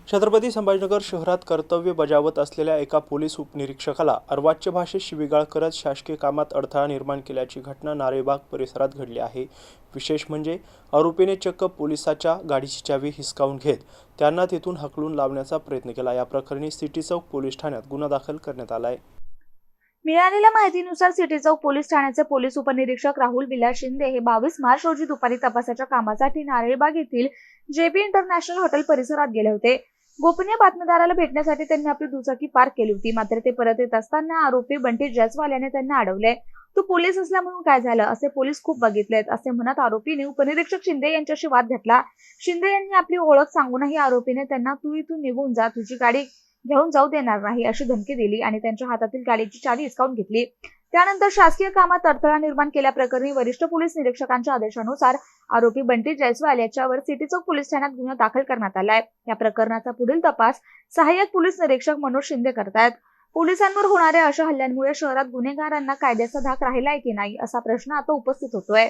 छत्रपती संभाजीनगर शहरात कर्तव्य बजावत असलेल्या एका पोलीस उपनिरीक्षकाला अर्वाच्य भाषेत शिवीगाळ करत शासकीय कामात अडथळा निर्माण केल्याची घटना नारेबाग परिसरात घडली आहे। विशेष म्हणजे आरोपीने चक्क पोलिसाच्या गाडीची चावी हिसकावून घेत त्यांना तिथून हकलून लावण्याचा प्रयत्न केला। या प्रकरणी सिटी चौक पोलीस ठाण्यात गुन्हा दाखल करण्यात आला आहे। मिळालेल्या माहितीनुसार सिटी चौक पोलीस ठाण्याचे पोलीस उपनिरीक्षक राहुल विलास शिंदे हे 22 मार्च रोजी दुपारी तपासाच्या कामासाठी नारळबाग येथील जेपी इंटरनॅशनल हॉटेल परिसरात गेले होते। गोपनीय बातमीदाराला भेटण्यासाठी त्यांनी आपली दुचाकी पार्क केली होती। मात्र ते परत येत असताना आरोपी बंटी जयस्वाल याने त्यांना अडवले। तू पोलीस असल्यामुळे काय झालं असे पोलीस खूप बघितलेत असे म्हणत आरोपीने उपनिरीक्षक शिंदे यांच्याशी वाद घातला। शिंदे यांनी आपली ओळख सांगूनही आरोपीने त्यांना तू इथून निघून जा, तुझी गाडी घेऊन जाऊ देणार नाही अशी धमकी दिली आणि त्यांच्या हातातील गाडीची चावी हिसकावून घेतली। त्यानंतर शासकीय कामात अडथळा निर्माण केल्याप्रकरणी वरिष्ठ पोलीस निरीक्षकांच्या आदेशानुसार आरोपी बंटी जयस्वाल याच्यावर सिटी चौक पोलीस ठाण्यात गुन्हा दाखल करण्यात आलाय। या प्रकरणाचा पुढील तपास सहाय्यक पोलीस निरीक्षक मनोज शिंदे करतायत। पोलिसांवर होणाऱ्या अशा हल्ल्यांमुळे शहरात गुन्हेगारांना कायद्याचा धाक राहिलाय की नाही असा प्रश्न आता उपस्थित होतोय।